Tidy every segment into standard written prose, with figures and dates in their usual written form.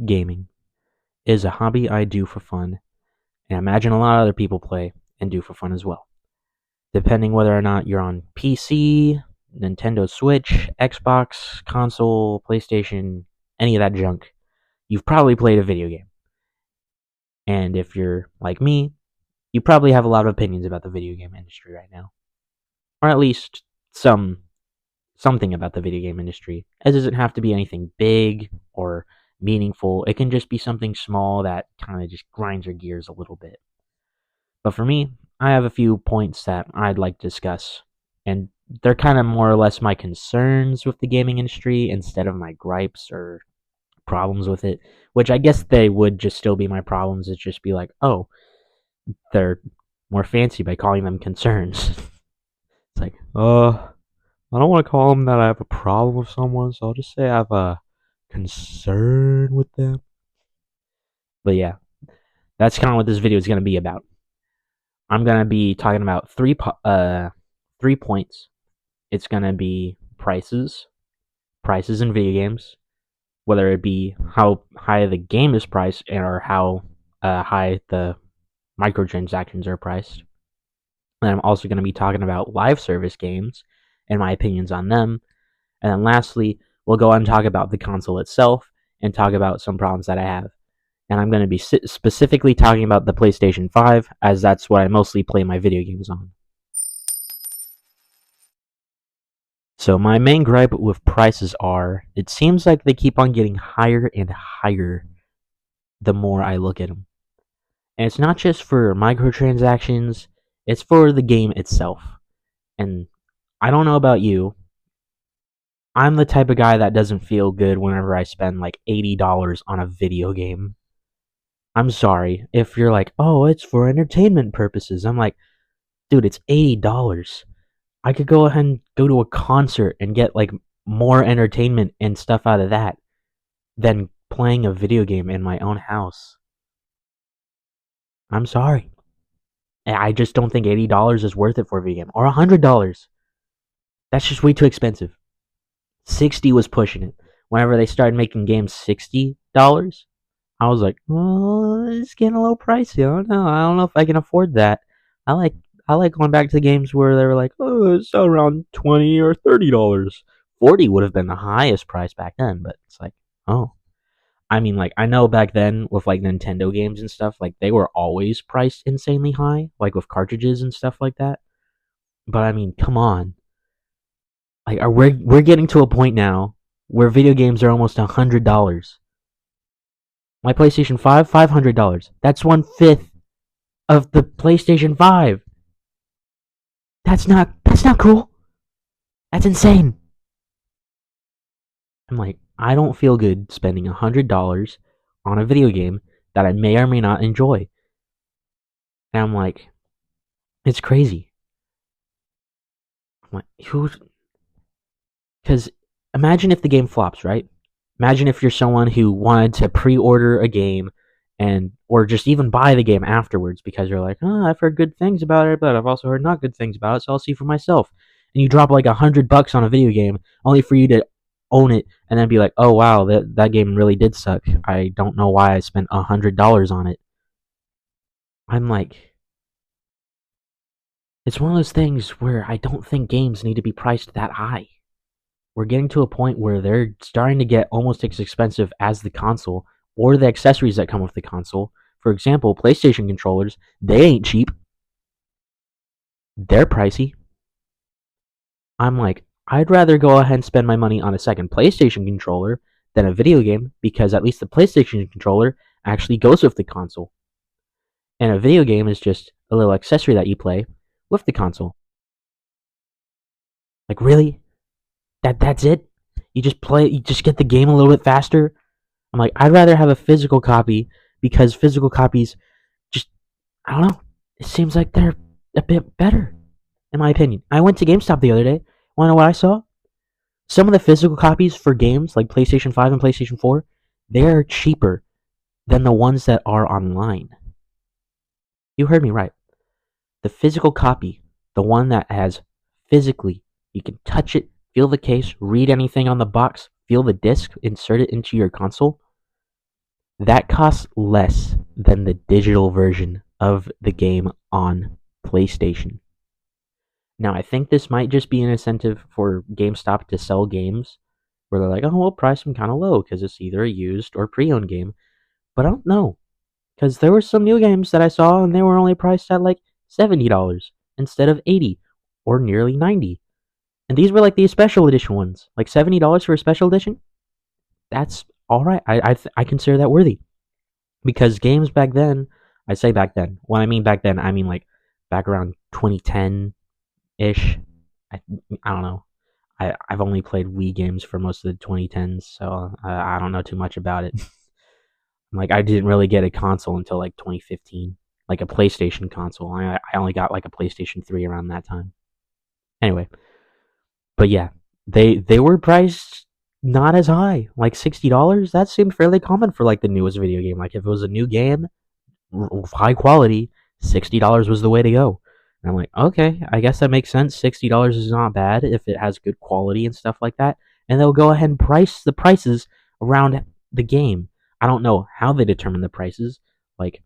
Gaming is a hobby I do for fun, and I imagine a lot of other people play and do for fun as well. Depending whether or not you're on PC, Nintendo Switch, Xbox, console, PlayStation, any of that junk, you've probably played a video game. And if you're like me, you probably have a lot of opinions about the video game industry right now. Or at least something about the video game industry. It doesn't have to be anything big or meaningful. It can just be something small that kind of just grinds your gears a little bit. But for me, I have a few points that I'd like to discuss, and they're kind of more or less my concerns with the gaming industry instead of my gripes or problems with it, which I guess they would just still be my problems. It's just be like, oh, they're more fancy by calling them concerns. It's like, I don't want to call them that I have a problem with someone, so I'll just say I have a concern with them. But yeah, that's kind of what this video is going to be about. I'm going to be talking about three points. It's going to be prices in video games, whether it be how high the game is priced or how high the microtransactions are priced. And I'm also going to be talking about live service games and my opinions on them. And then lastly, we'll go on and talk about the console itself and talk about some problems that I have. And I'm going to be specifically talking about the PlayStation 5, as that's what I mostly play my video games on. So my main gripe with prices are, it seems like they keep on getting higher and higher the more I look at them. And it's not just for microtransactions, it's for the game itself. And I don't know about you, I'm the type of guy that doesn't feel good whenever I spend like $80 on a video game. I'm sorry if you're like, oh, it's for entertainment purposes. I'm like, dude, it's $80. I could go ahead and go to a concert and get like more entertainment and stuff out of that than playing a video game in my own house. I'm sorry. I just don't think $80 is worth it for a video game. Or $100. That's just way too expensive. 60 was pushing it. Whenever they started making games $60, I was like, well, it's getting a little pricey. I don't know if I can afford that. I like I like going back to the games where they were like, oh, it's around $20 or $30. 40 would have been the highest price back then, but it's like, oh. I mean, like, I know back then with like Nintendo games and stuff, like they were always priced insanely high, like with cartridges and stuff like that. But I mean, come on. Like, we're getting to a point now where video games are almost $100. My PlayStation 5, $500. That's 1/5 of the PlayStation 5. That's not cool. That's insane. I'm like, I don't feel good spending $100 on a video game that I may or may not enjoy. And I'm like, it's crazy. I'm like, who's because imagine if the game flops, right? Imagine if you're someone who wanted to pre-order a game and or just even buy the game afterwards because you're like, oh, I've heard good things about it, but I've also heard not good things about it, so I'll see for myself. And you drop like $100 on a video game only for you to own it and then be like, oh wow, that game really did suck. I don't know why I spent $100 on it. I'm like, it's one of those things where I don't think games need to be priced that high. We're getting to a point where they're starting to get almost as expensive as the console or the accessories that come with the console. For example, PlayStation controllers, they ain't cheap. They're pricey. I'm like, I'd rather go ahead and spend my money on a second PlayStation controller than a video game because at least the PlayStation controller actually goes with the console. And a video game is just a little accessory that you play with the console. Like, really? That's it? You just get the game a little bit faster? I'm like, I'd rather have a physical copy because physical copies just, I don't know, it seems like they're a bit better, in my opinion. I went to GameStop the other day. Want to know what I saw? Some of the physical copies for games like PlayStation 5 and PlayStation 4, they are cheaper than the ones that are online. You heard me right. The physical copy, the one that has physically, you can touch it, feel the case, read anything on the box, feel the disc, insert it into your console. That costs less than the digital version of the game on PlayStation. Now, I think this might just be an incentive for GameStop to sell games where they're like, oh, we'll price them kind of low because it's either a used or pre owned game. But I don't know because there were some new games that I saw and they were only priced at like $70 instead of 80 or nearly 90. And these were like the special edition ones, like $70 for a special edition. That's all right. I consider that worthy because games back then, I say back then. When I mean back then, I mean like back around 2010 ish. I, I don't know. I've only played Wii games for most of the 2010s, so I don't know too much about it. Like I didn't really get a console until like 2015, like a PlayStation console. I only got like a PlayStation 3 around that time. Anyway, but yeah, they were priced not as high, like $60. That seemed fairly common for like the newest video game. Like if it was a new game, high quality, $60 was the way to go. And I'm like, okay, I guess that makes sense. $60 is not bad if it has good quality and stuff like that. And they'll go ahead and price the prices around the game. I don't know how they determine the prices. Like,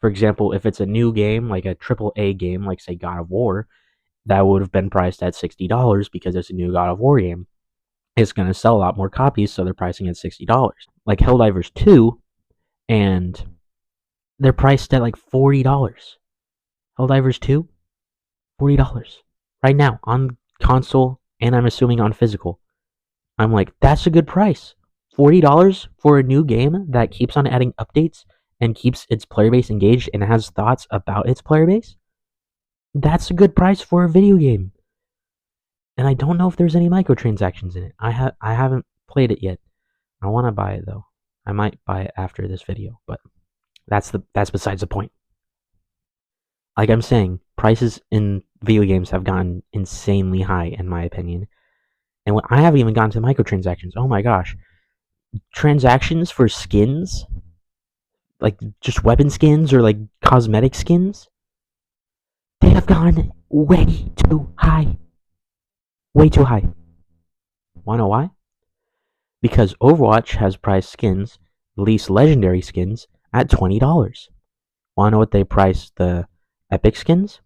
for example, if it's a new game, like a triple A game, like say God of War, that would have been priced at $60 because it's a new God of War game. It's going to sell a lot more copies, so they're pricing at $60. Like Helldivers 2, and they're priced at like $40. Helldivers 2, $40 right now on console, and I'm assuming on physical. I'm like, that's a good price. $40 for a new game that keeps on adding updates and keeps its player base engaged and has thoughts about its player base. That's a good price for a video game. And I don't know if there's any microtransactions in it. I haven't played it yet. I want to buy it though. I might buy it after this video, but that's besides the point. Like I'm saying, prices in video games have gotten insanely high in my opinion. And I haven't even gotten to microtransactions. Oh my gosh. Transactions for skins, like just weapon skins or like cosmetic skins, they have gone way too high. Way too high. Wanna know why? Because Overwatch has priced skins, least legendary skins, at $20. Wanna know what they price the epic skins?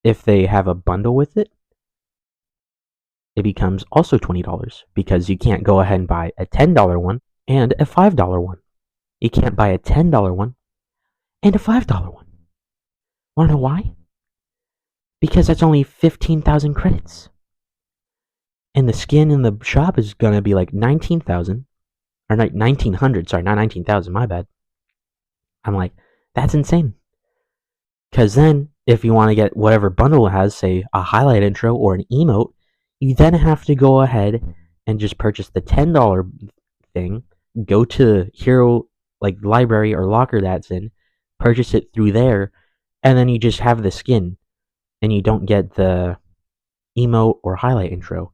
If they have a bundle with it, it becomes also $20 because you can't go ahead and buy a $10 one and a $5 one. You can't buy a $10 one and a $5 one. Wanna know why? Because that's only 15,000 credits. And the skin in the shop is gonna be like 19,000 or 1900, sorry, not 19,000, my bad. I'm like, that's insane. Because then, if you want to get whatever bundle it has, say a highlight intro or an emote, you then have to go ahead and just purchase the $10 thing, go to Hero like library or locker that's in, purchase it through there, and then you just have the skin, and you don't get the emote or highlight intro.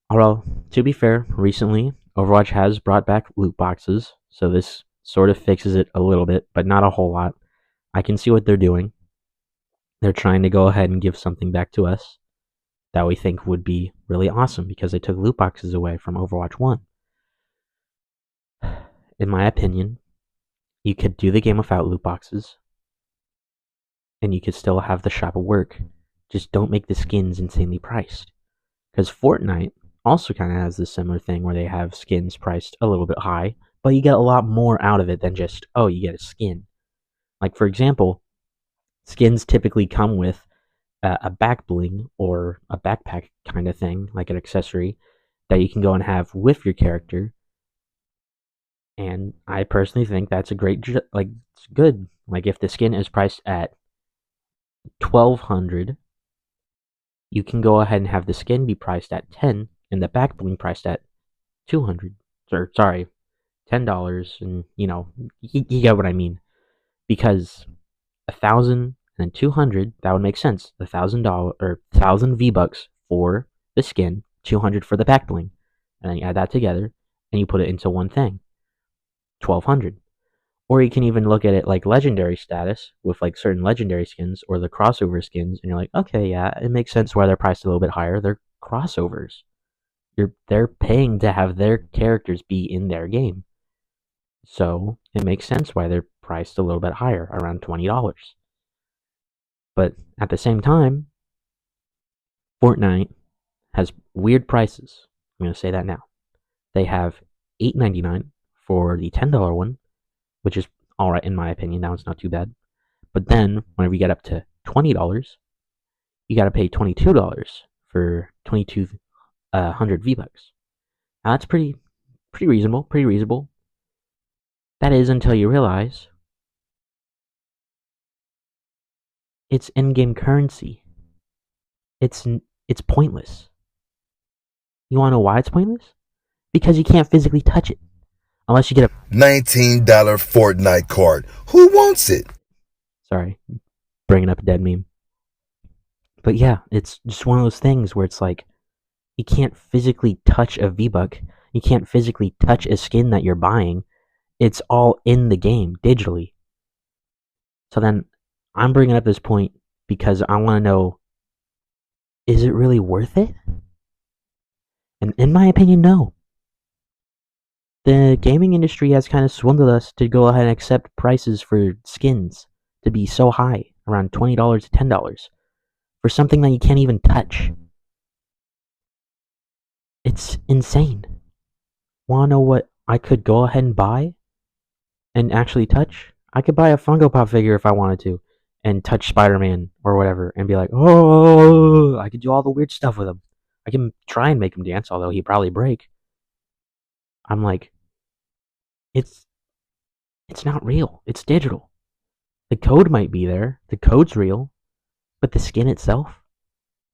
Although, to be fair, recently Overwatch has brought back loot boxes, so this sort of fixes it a little bit, but not a whole lot. I can see what they're doing. They're trying to go ahead and give something back to us that we think would be really awesome because they took loot boxes away from Overwatch 1. In my opinion, you could do the game without loot boxes and you could still have the shop work. Just don't make the skins insanely priced. Because Fortnite also kind of has this similar thing where they have skins priced a little bit high, but you get a lot more out of it than just, oh, you get a skin. Like, for example, skins typically come with a back bling or a backpack kind of thing, like an accessory that you can go and have with your character. And I personally think that's a great, like, it's good. Like, if the skin is priced at 1,200, you can go ahead and have the skin be priced at 10 and the back bling priced at 200. Or, sorry, $10. And, you get what I mean. Because 1,000 and 200, that would make sense. $1,000 or 1,000 V-Bucks for the skin, 200 for the back bling. And then you add that together and you put it into one thing. 1,200. Or you can even look at it like legendary status with like certain legendary skins or the crossover skins, and you're like, okay, yeah, it makes sense why they're priced a little bit higher. They're crossovers. They're paying to have their characters be in their game. So it makes sense why they're priced a little bit higher, around $20. But at the same time, Fortnite has weird prices. I'm going to say that now. They have $8.99 for the $10 one, which is alright in my opinion. That one's not too bad. But then, whenever you get up to $20, you got to pay $22 for 2,200 V-Bucks. Now that's pretty reasonable. Pretty reasonable. That is until you realize it's in-game currency. It's pointless. You want to know why it's pointless? Because you can't physically touch it unless you get a $19 Fortnite card. Who wants it? sorry, bringing up a dead meme. But yeah, it's just one of those things where it's like you can't physically touch a V-Buck. You can't physically touch a skin that you're buying. It's all in the game digitally. So then I'm bringing up this point because I want to know, is it really worth it? And in my opinion, no. The gaming industry has kind of swindled us to go ahead and accept prices for skins to be so high, around $20 to $10, for something that you can't even touch. It's insane. Want to know what I could go ahead and buy and actually touch? I could buy a Funko Pop figure if I wanted to and touch Spider-Man or whatever and be like, oh, I could do all the weird stuff with him. I can try and make him dance, although he'd probably break. I'm like, it's it's not real. It's digital. The code might be there. The code's real, but the skin itself,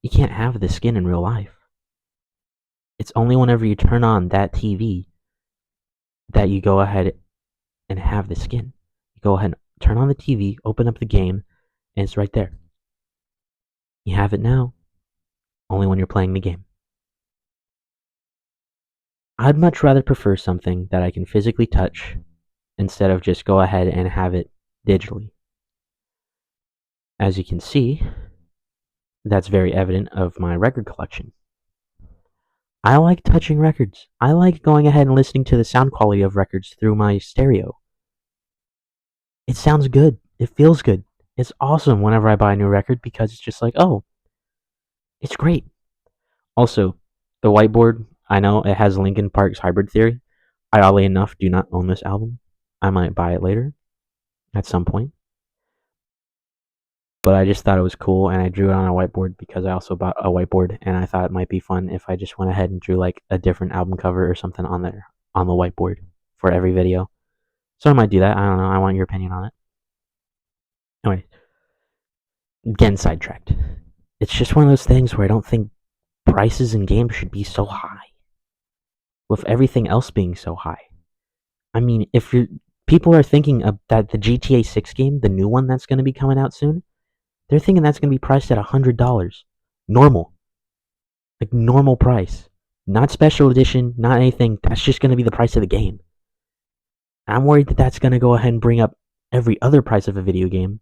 you can't have the skin in real life. It's only whenever you turn on that TV that you go ahead and have the skin. You go ahead and turn on the TV, open up the game, and it's right there. You have it now, only when you're playing the game. I'd much rather prefer something that I can physically touch instead of just go ahead and have it digitally. As you can see, that's very evident of my record collection. I like touching records. I like going ahead and listening to the sound quality of records through my stereo. It sounds good. It feels good. It's awesome whenever I buy a new record because it's just like, oh, it's great. Also, the whiteboard, I know it has Linkin Park's Hybrid Theory. I oddly enough do not own this album. I might buy it later at some point. But I just thought it was cool and I drew it on a whiteboard because I also bought a whiteboard and I thought it might be fun if I just went ahead and drew like a different album cover or something on there on the whiteboard for every video. So I might do that. I don't know. I want your opinion on it. Anyway, getting sidetracked. It's just one of those things where I don't think prices in games should be so high. With everything else being so high. I mean, if you're people are thinking of that the GTA 6 game, the new one that's going to be coming out soon, they're thinking that's going to be priced at $100. Normal. Like normal price. Not special edition, not anything. That's just going to be the price of the game. I'm worried that that's going to go ahead and bring up every other price of a video game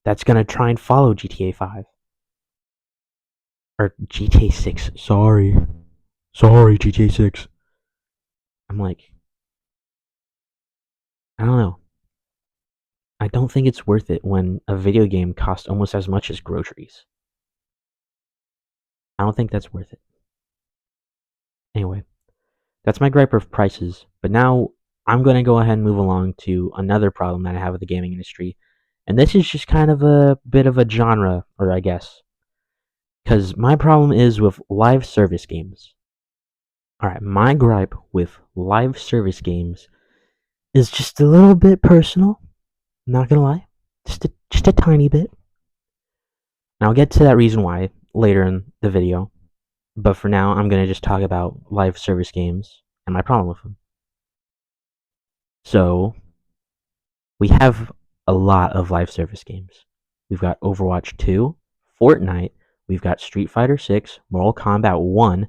that's going to try and follow GTA 5. Or GTA 6. Sorry, GTA 6. I'm like, I don't know. I don't think it's worth it when a video game costs almost as much as groceries. I don't think that's worth it. Anyway, that's my gripe of prices. But now I'm going to go ahead and move along to another problem that I have with the gaming industry. And this is just kind of a bit of a genre, or I guess. Because my problem is with live service games. Alright, my gripe with live service games is just a little bit personal. Not gonna lie. Just a tiny bit. And I'll get to that reason why later in the video. But for now, I'm going to just talk about live service games and my problem with them. So, we have a lot of live service games. We've got Overwatch 2, Fortnite, we've got Street Fighter 6, Mortal Kombat 1,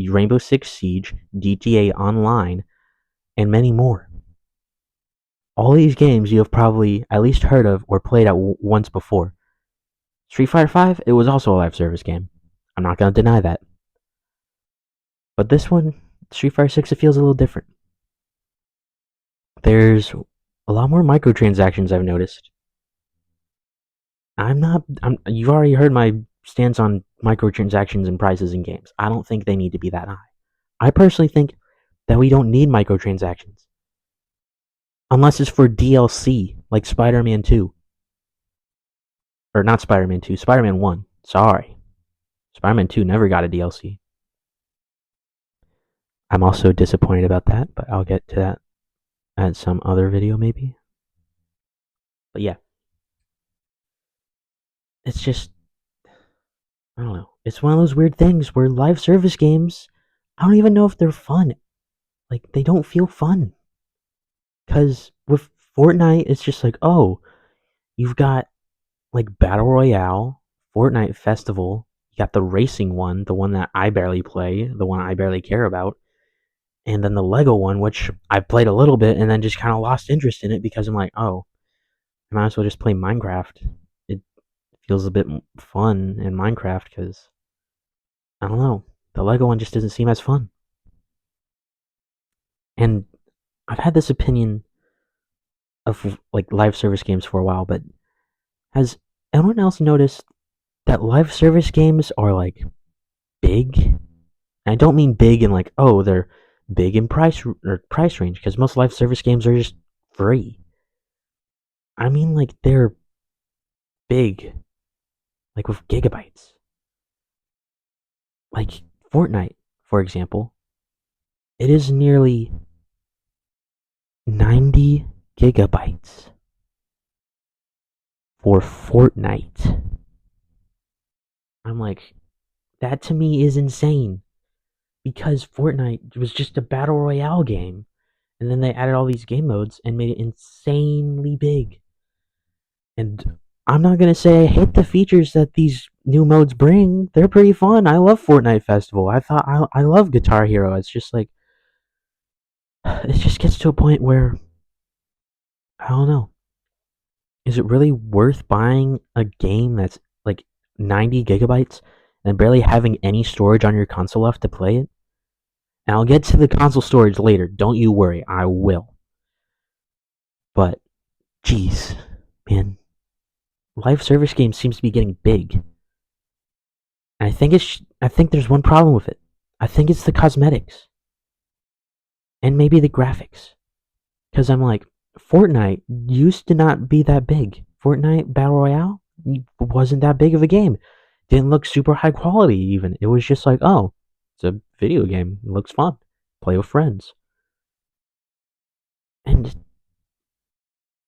Rainbow Six Siege, GTA Online, and many more. All these games you have probably at least heard of or played at once before. Street Fighter 5, it was also a live service game. I'm not going to deny that. But this one, Street Fighter 6, it feels a little different. there's a lot more microtransactions I've noticed. You've already heard my stance on microtransactions and prices in games. I don't think they need to be that high. I personally think that we don't need microtransactions. Unless it's for DLC, like Spider-Man 2. Or not Spider-Man 2, Spider-Man 1. Sorry. Spider-Man 2 never got a DLC. I'm also disappointed about that, but I'll get to that at some other video maybe. But yeah. It's just, I don't know. It's one of those weird things where live service games, I don't even know if they're fun. Like, they don't feel fun. Because with Fortnite, it's just like, oh, you've got like Battle Royale, Fortnite Festival, you got the racing one, the one that I barely play, the one I barely care about, and then the Lego one, which I played a little bit and then just kind of lost interest in it because I'm like, oh, I might as well just play Minecraft. It feels a bit fun in Minecraft because, I don't know, the Lego one just doesn't seem as fun. And I've had this opinion of like live service games for a while, but has anyone else noticed that live service games are like big? And I don't mean big in like, oh, they're big in price range because most live service games are just free. I mean like they're big, like with gigabytes. Like Fortnite, for example, it is nearly 90 gigabytes for Fortnite. I'm like, that to me is insane because Fortnite was just a battle royale game, and then they added all these game modes and made it insanely big. And I'm not gonna say I hate the features that these new modes bring. They're pretty fun. I love Fortnite Festival. I love Guitar Hero. It's just like it just gets to a point where I don't know. Is it really worth buying a game that's like 90 gigabytes and barely having any storage on your console left to play it? And I'll get to the console storage later. Don't you worry, I will. But, jeez, man, live service games seems to be getting big. And I think there's one problem with it. I think it's the cosmetics and maybe the graphics. Because I'm like, Fortnite used to not be that big. Fortnite Battle Royale wasn't that big of a game. Didn't look super high quality even. It was just like, oh, it's a video game. It looks fun. Play with friends. And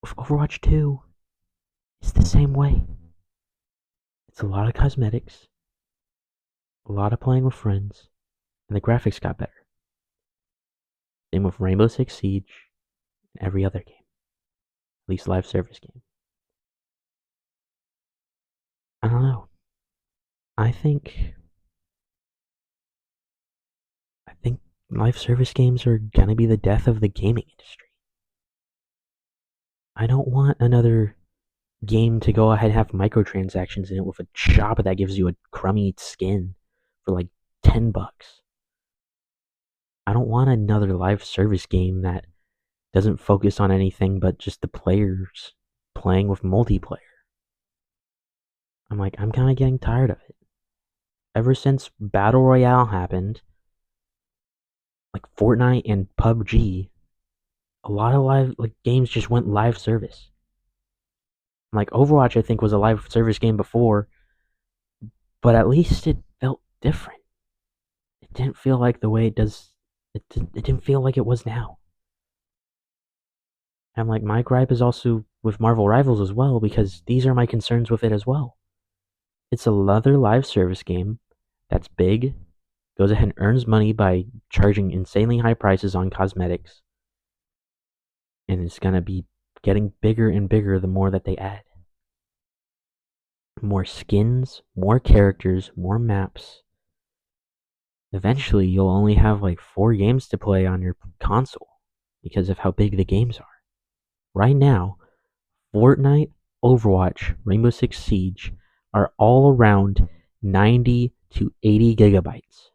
with Overwatch 2, it's the same way. It's a lot of cosmetics, a lot of playing with friends, and the graphics got better. Same with Rainbow Six Siege and every other game, at least live service game. I don't know. I think I think live service games are gonna be the death of the gaming industry. I don't want another game to go ahead and have microtransactions in it with a shop that gives you a crummy skin for like $10. I don't want another live service game that doesn't focus on anything but just the players playing with multiplayer. I'm like, I'm kind of getting tired of it. Ever since Battle Royale happened, like Fortnite and PUBG, a lot of live like games just went live service. Like Overwatch, I think was a live service game before, but at least it felt different. It didn't feel like the way it does. It didn't feel like it was now. And like my gripe is also with Marvel Rivals as well because these are my concerns with it as well. It's another live service game that's big, goes ahead and earns money by charging insanely high prices on cosmetics, and it's gonna be getting bigger and bigger the more that they add. More skins, more characters, more maps. Eventually, you'll only have like 4 games to play on your console because of how big the games are. Right now, Fortnite, Overwatch, Rainbow Six Siege are all around 90 to 80 gigabytes.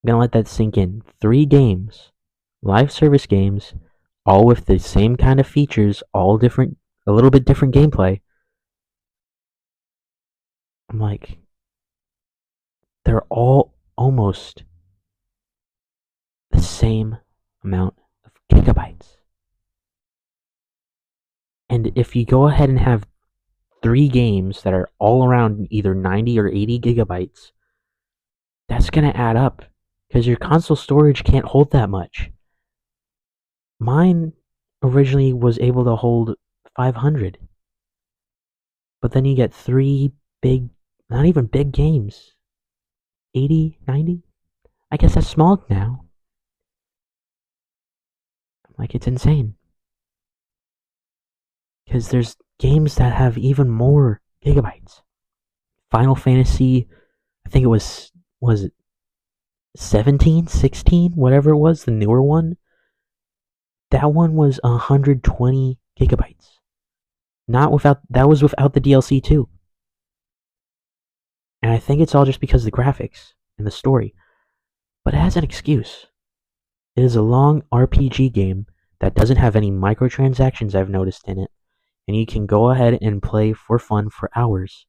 I'm gonna let that sink in. 3 games live service games, all with the same kind of features, all different, a little bit different gameplay. I'm like, they're all almost the same amount of gigabytes. And if you go ahead and have 3 games that are all around either 90 or 80 gigabytes, that's going to add up because your console storage can't hold that much. Mine originally was able to hold 500, but then you get 3 big, not even big games, 80, 90. I guess that's small now. Like, it's insane. Because there's games that have even more gigabytes. Final Fantasy, I think it was it 17, 16, whatever it was, the newer one. That one was 120 gigabytes. Not without, that was without the DLC too. And I think it's all just because of the graphics and the story. But it has an excuse. It is a long RPG game that doesn't have any microtransactions I've noticed in it. And you can go ahead and play for fun for hours.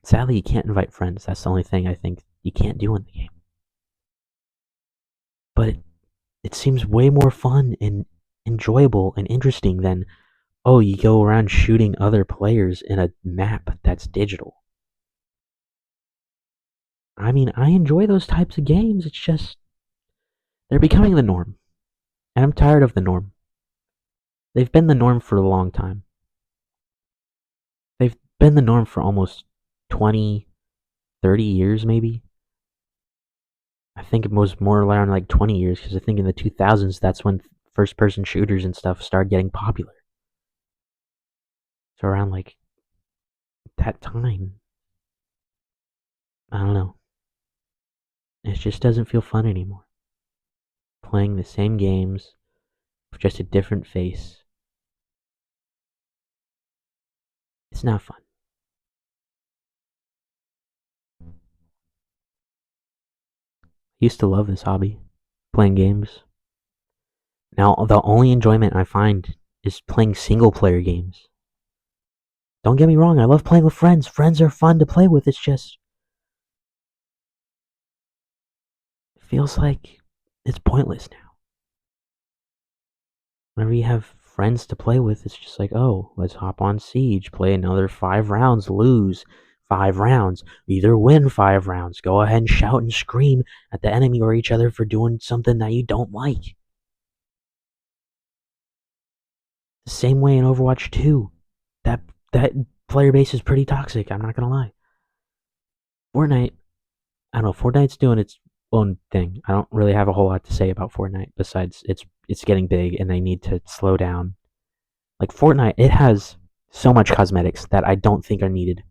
Sadly, you can't invite friends. That's the only thing I think you can't do in the game. But it seems way more fun and enjoyable and interesting than, oh, you go around shooting other players in a map that's digital. I mean, I enjoy those types of games. It's just, they're becoming the norm. And I'm tired of the norm. They've been the norm for a long time. They've been the norm for almost 20, 30 years, maybe. I think it was more around like 20 years, because I think in the 2000s, that's when first person shooters and stuff started getting popular. So around like that time, I don't know. It just doesn't feel fun anymore. Playing the same games with just a different face. It's not fun. I used to love this hobby, playing games. Now, the only enjoyment I find is playing single player games. Don't get me wrong, I love playing with friends. Friends are fun to play with. It's just, it feels like it's pointless now. Whenever you have friends to play with, it's just like, oh, let's hop on Siege, play another 5 rounds, lose 5 rounds, either win 5 rounds, go ahead and shout and scream at the enemy or each other for doing something that you don't like. The same way in Overwatch 2. That player base is pretty toxic, I'm not gonna lie. Fortnite, I don't know, Fortnite's doing its own thing. I don't really have a whole lot to say about Fortnite besides it's getting big and they need to slow down. Like Fortnite, it has so much cosmetics that I don't think are needed.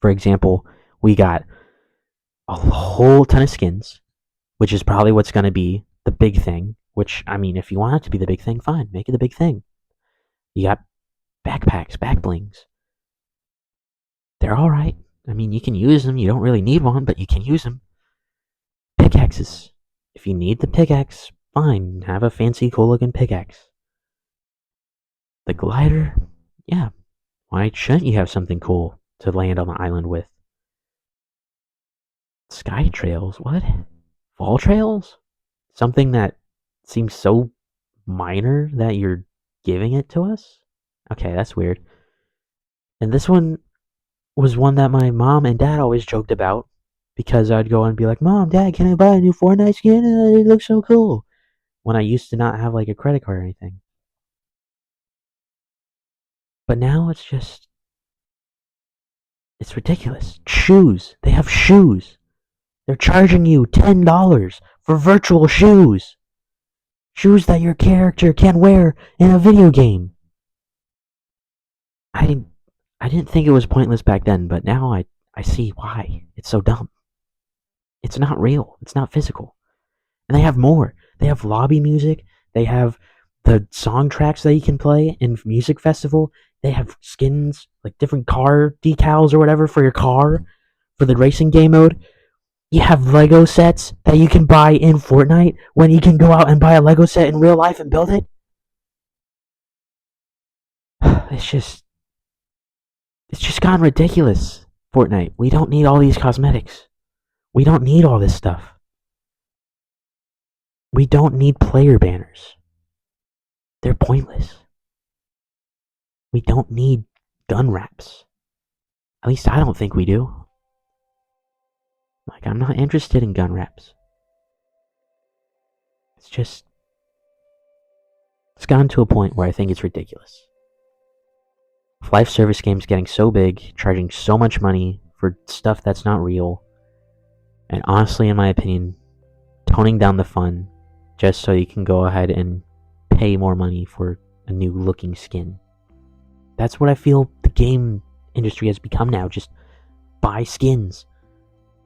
For example, we got a whole ton of skins, which is probably what's going to be the big thing. Which, I mean, if you want it to be the big thing, fine, make it the big thing. You got backpacks, back blings. They're alright. I mean, you can use them. You don't really need one, but you can use them. Pickaxes. If you need the pickaxe, fine, have a fancy, cool looking pickaxe. The glider, yeah, why shouldn't you have something cool to land on the island with? Sky trails, what? Fall trails? Something that seems so minor that you're giving it to us? Okay, that's weird. And this one was one that my mom and dad always joked about, because I'd go and be like, Mom, Dad, can I buy a new Fortnite skin? It looks so cool. When I used to not have like a credit card or anything. But now it's just, it's ridiculous. Shoes. They have shoes. They're charging you $10 for virtual shoes. Shoes that your character can wear in a video game. I didn't think it was pointless back then, but now I see why. It's so dumb. It's not real. It's not physical. And they have more. They have lobby music. They have the song tracks that you can play in Music Festival. They have skins, like different car decals or whatever for your car, for the racing game mode. You have Lego sets that you can buy in Fortnite when you can go out and buy a Lego set in real life and build it? It's just gotten ridiculous. Fortnite, we don't need all these cosmetics. We don't need all this stuff. We don't need player banners. They're pointless. We don't need gun wraps. At least I don't think we do. Like, I'm not interested in gun wraps. It's gotten to a point where I think it's ridiculous. Life service games getting so big, charging so much money for stuff that's not real, and honestly, in my opinion, toning down the fun just so you can go ahead and pay more money for a new looking skin. That's what I feel the game industry has become now. Just buy skins,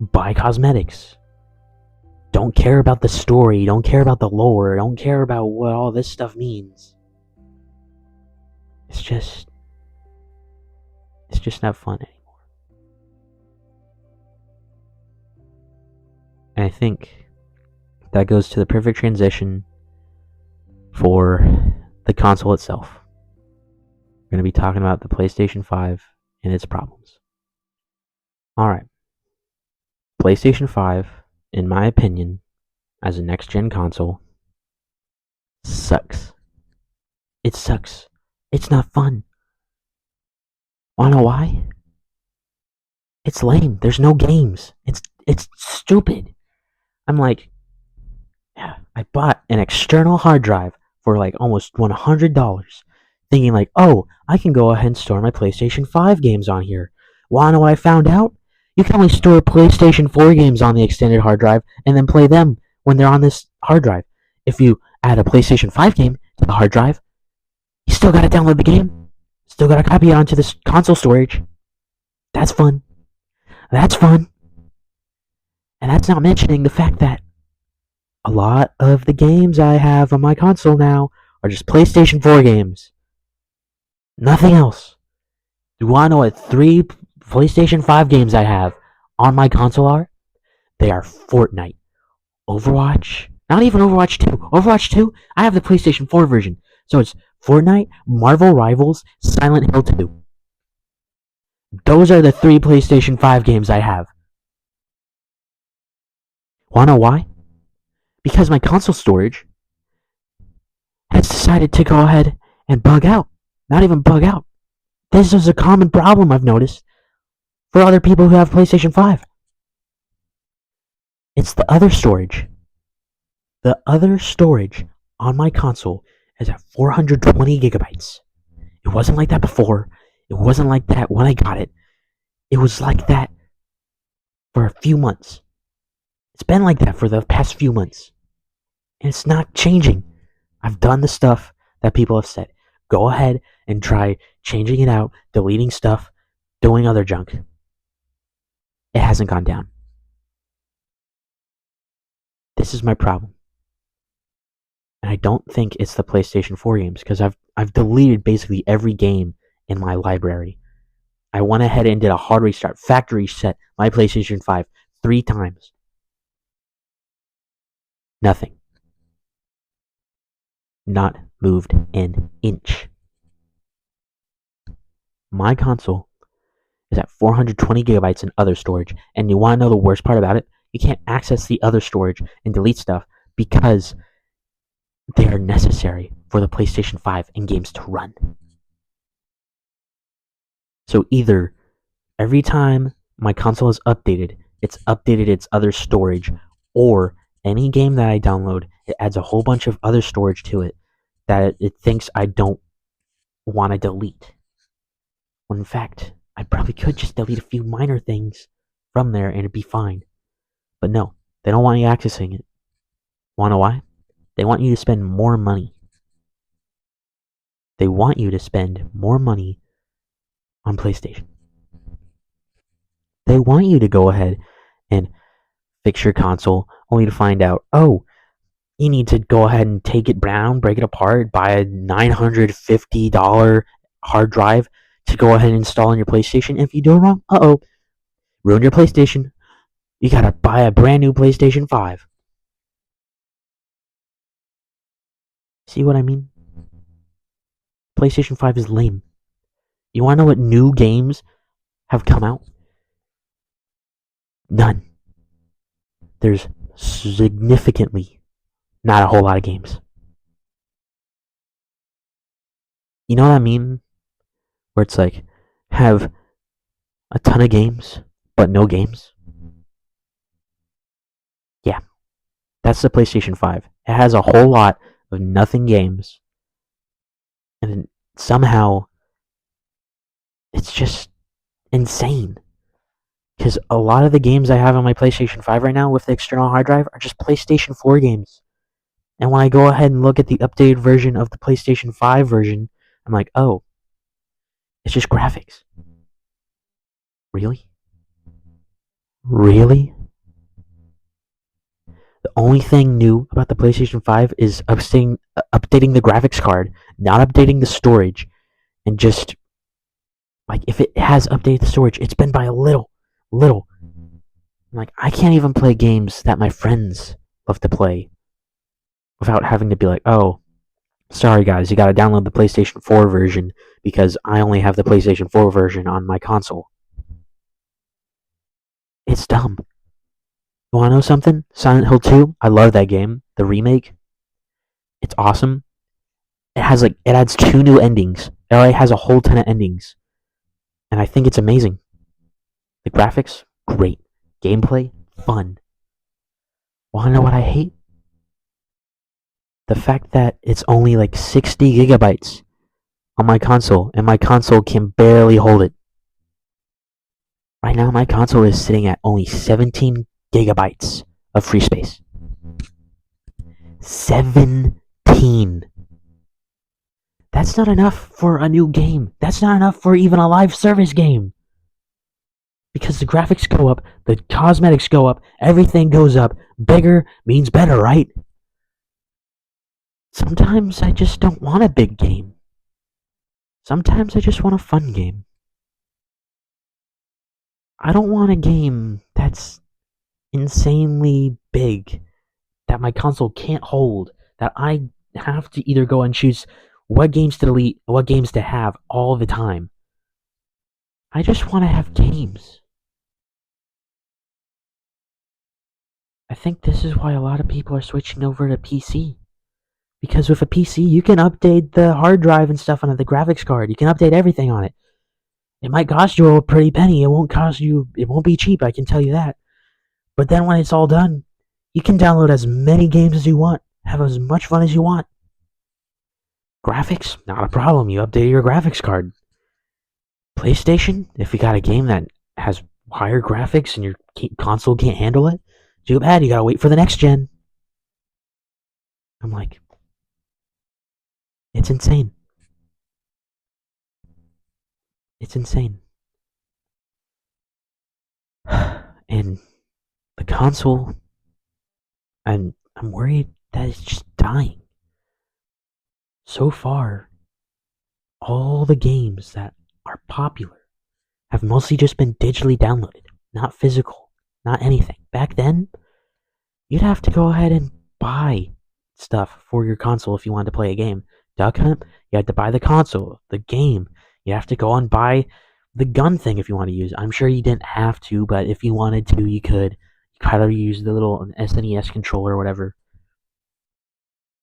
buy cosmetics. Don't care about the story, don't care about the lore, don't care about what all this stuff means. It's just not fun anymore. And I think that goes to the perfect transition for the console itself. We're going to be talking about the PlayStation 5 and its problems. Alright. PlayStation 5, in my opinion, as a next-gen console, sucks. It sucks. It's not fun. Wanna know why? It's lame. There's no games. It's stupid. I'm like, yeah, I bought an external hard drive for like almost $100, thinking like, oh, I can go ahead and store my PlayStation 5 games on here. Wanna know what I found out? You can only store PlayStation 4 games on the extended hard drive and then play them when they're on this hard drive. If you add a PlayStation 5 game to the hard drive, you still gotta download the game. Still gotta copy it onto this console storage. That's fun. That's fun. And that's not mentioning the fact that a lot of the games I have on my console now are just PlayStation 4 games. Nothing else. Do you want to know what 3 PlayStation 5 games I have on my console are? They are Fortnite, Overwatch, not even Overwatch 2. Overwatch 2, I have the PlayStation 4 version. So it's Fortnite, Marvel Rivals, Silent Hill 2. Those are the 3 PlayStation 5 games I have. Wanna know why? Because my console storage has decided to go ahead and bug out. Not even bug out. This is a common problem I've noticed for other people who have PlayStation 5. It's the other storage. The other storage on my console is at 420 gigabytes. It wasn't like that before. It wasn't like that when I got it. It was like that for a few months. It's been like that for the past few months. And it's not changing. I've done the stuff that people have said. Go ahead and try changing it out, deleting stuff, doing other junk. It hasn't gone down. This is my problem. And I don't think it's the PlayStation 4 games because I've deleted basically every game in my library. I went ahead and did a hard restart, factory reset my PlayStation 5 3 times. Nothing. Not moved an inch. My console is at 420 gigabytes in other storage, and you want to know the worst part about it? You can't access the other storage and delete stuff because they are necessary for the PlayStation 5 and games to run. So either every time my console is updated, it's updated its other storage, or any game that I download, it adds a whole bunch of other storage to it that it thinks I don't want to delete. When in fact, I probably could just delete a few minor things from there and it'd be fine. But no, they don't want you accessing it. Wanna know why? They want you to spend more money. They want you to spend more money on PlayStation. They want you to go ahead and fix your console only to find out, oh, you need to go ahead and take it down, break it apart, buy a $950 hard drive to go ahead and install on your PlayStation. If you do it wrong, ruin your PlayStation. You gotta buy a brand new PlayStation 5. See what I mean? PlayStation 5 is lame. You wanna know what new games have come out? None. There's significantly not a whole lot of games. You know what I mean? Where it's like, have a ton of games, but no games. Yeah, that's the PlayStation 5. It has a whole lot of nothing games, and somehow it's just insane. Because a lot of the games I have on my PlayStation 5 right now with the external hard drive are just PlayStation 4 games. And when I go ahead and look at the updated version of the PlayStation 5 version, I'm like, oh, it's just graphics. Really? Really? The only thing new about the PlayStation 5 is updating the graphics card, not updating the storage, and just like if it has updated the storage, it's been by a little. Like I can't even play games that my friends love to play without having to be like, oh, sorry guys, you gotta download the PlayStation 4 version because I only have the PlayStation 4 version on my console. It's dumb. You wanna know something? Silent Hill 2, I love that game. The remake, it's awesome. It adds 2 new endings. It already has a whole ton of endings. And I think it's amazing. The graphics, great. Gameplay, fun. Wanna know what I hate? The fact that it's only like 60 gigabytes on my console, and my console can barely hold it. Right now, my console is sitting at only 17 gigabytes of free space. 17. That's not enough for a new game. That's not enough for even a live service game. Because the graphics go up, the cosmetics go up, everything goes up. Bigger means better, right? Sometimes I just don't want a big game. Sometimes I just want a fun game. I don't want a game that's insanely big, that my console can't hold, that I have to either go and choose what games to delete, what games to have all the time. I just want to have games. I think this is why a lot of people are switching over to PC. Because with a PC, you can update the hard drive and stuff on the graphics card. You can update everything on it. It might cost you a pretty penny. It won't be cheap, I can tell you that. But then when it's all done, you can download as many games as you want, have as much fun as you want. Graphics, not a problem. You update your graphics card. PlayStation, if you got a game that has higher graphics and your console can't handle it, too bad, you gotta wait for the next gen. I'm like, it's insane. It's insane. And the console, I'm worried that it's just dying. So far, all the games that are popular have mostly just been digitally downloaded, not physical, not anything. Back then, you'd have to go ahead and buy stuff for your console if you wanted to play a game. Duck Hunt, you had to buy the console, the game. You have to go and buy the gun thing if you want to use it. I'm sure you didn't have to, but if you wanted to, you could. You could either use the little SNES controller or whatever.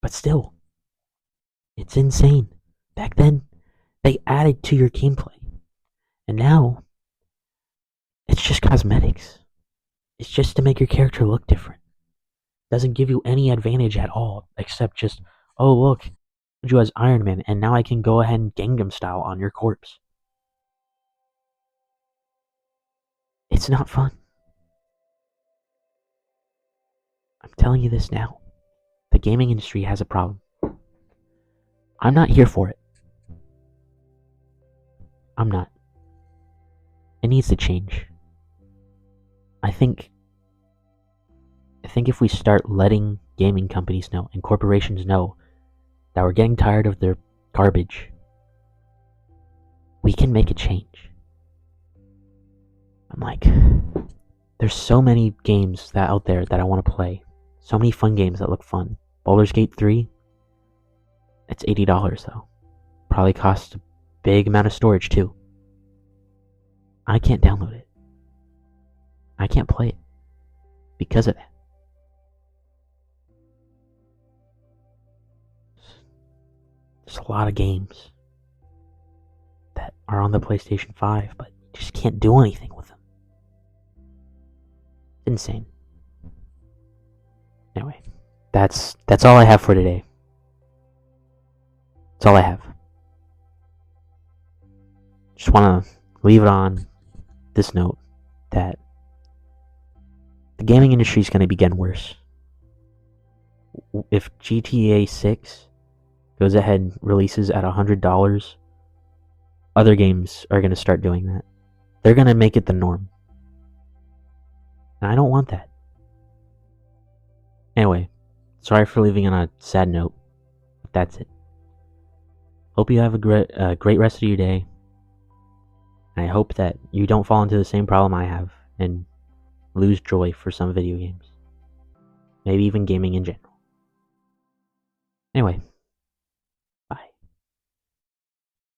But still, it's insane. Back then, they added to your gameplay. And now, it's just cosmetics. It's just to make your character look different. Doesn't give you any advantage at all, except just, oh look, you as Iron Man, and now I can go ahead and Gangnam style on your corpse. It's not fun. I'm telling you this now. The gaming industry has a problem. I'm not here for it. I'm not. It needs to change. I think if we start letting gaming companies know and corporations know that we're getting tired of their garbage, we can make a change. I'm like, There's so many games that out there that I want to play. So many fun games that look fun. Baldur's Gate 3, it's $80 though. Probably costs a big amount of storage too. I can't download it. I can't play it because of that. There's a lot of games that are on the PlayStation 5, but you just can't do anything with them. It's insane. Anyway, that's all I have for today. That's all I have. Just want to leave it on this note that the gaming industry is going to be getting worse. If GTA 6 goes ahead and releases at $100, other games are going to start doing that. They're going to make it the norm. And I don't want that. Anyway, sorry for leaving on a sad note. But that's it. Hope you have a great rest of your day. I hope that you don't fall into the same problem I have and lose joy for some video games. Maybe even gaming in general. Anyway,